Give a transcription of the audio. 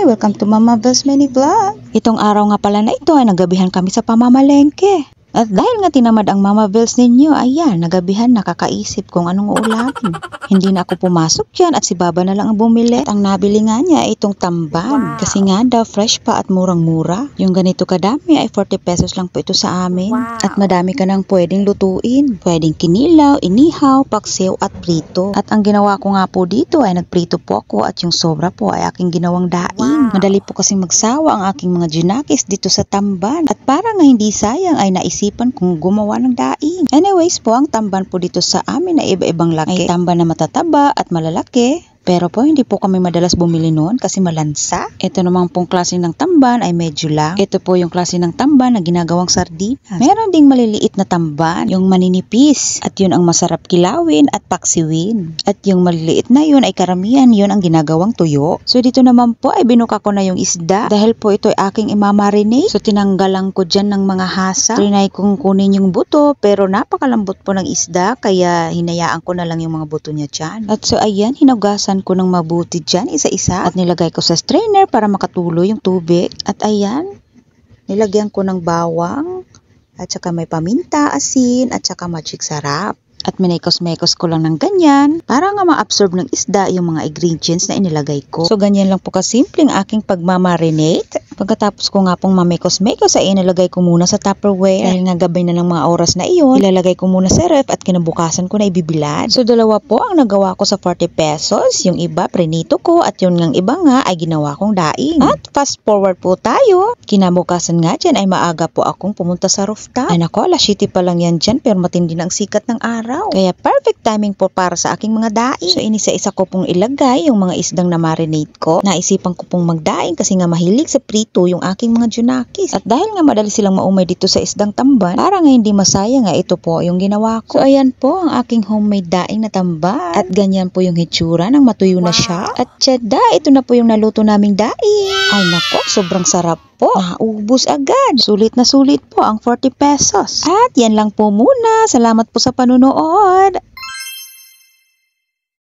Hi! Welcome to Mama Bells Mini Vlog. Itong araw nga pala na ito ay nagabihan kami sa pamamalengke. At dahil nga tinamad ang Mama Bells ninyo, ayan, nagabihan nakakaisip kung anong ulamin. Hindi na ako pumasok dyan at si Baba na lang ang bumili. At ang nabili nga niya ay itong tamban. Kasi nga daw fresh pa at murang-mura. Yung ganito kadami ay 40 pesos lang po ito sa amin. At madami ka nang pwedeng lutuin. Pwedeng kinilaw, inihaw, paksiw at prito. At ang ginawa ko nga po dito ay nagprito po ako at yung sobra po ay aking ginawang daing. Madali po kasing magsawa ang aking mga junakis dito sa tamban. At para nga hindi sayang ay naisipan kung gumawa ng daing. Anyways po, ang tamban po dito sa amin ay iba-ibang laki. May tamban na matataba at malalaki. Pero po, hindi po kami madalas bumili noon kasi malansa. Ito namang pong klase ng tamban ay medyo lang. Ito po yung klase ng tamban na ginagawang sardinas. Meron ding maliliit na tamban, yung maninipis. At yun ang masarap kilawin at paksiwin. At yung maliliit na yun ay karamihan yun ang ginagawang tuyo. So dito naman po ay binuka ko na yung isda. Dahil po ito ay aking imamarinate. So tinanggalan ko dyan ng mga hasa. Trinay kong kunin yung buto pero napakalambot po ng isda. Kaya hinayaan ko na lang yung mga buto niya dyan. At so ayan, hinugasan ko ng mabuti dyan isa-isa at nilagay ko sa strainer para makatulo yung tubig. At ayan, nilagyan ko ng bawang at saka may paminta, asin at saka magic sarap. At minekos-mekos ko lang ng ganyan para nga ma-absorb ng isda yung mga ingredients na inilagay ko. So ganyan lang po kasimpleng aking pagmamarinate. Pagkatapos ko nga pong mamekos-mekos ay inilagay ko muna sa Tupperware. Dahil nga gabay na ng mga oras na iyon, ilalagay ko muna sa ref at kinabukasan ko na ibibilad. So dalawa po ang nagawa ko sa 40 pesos. Yung iba prinito ko at yung iba nga ay ginawa kong daing. At fast forward po tayo. Kinabukasan nga dyan ay maaga po akong pumunta sa rooftop. Ay nako, alas 7 pa lang yan dyan pero matindi na ang sikat ng araw. Kaya perfect timing po para sa aking mga daing. So inisa-isa ko pong ilagay yung mga isdang na marinate ko. Naisipan ko pong magdaing kasi nga mahilig sa prito yung aking mga junakis. At dahil nga madali silang maumay dito sa isdang tamban, para nga hindi masayang nga ito po yung ginawa ko. So ayan po ang aking homemade daing na tamban. At ganyan po yung hitsura nang matuyo na siya. At tiyada, ito na po yung naluto naming daing. Ay nako, sobrang sarap po. Naubos agad. Sulit na sulit po ang 40 pesos. At yan lang po muna. Salamat po sa panunood.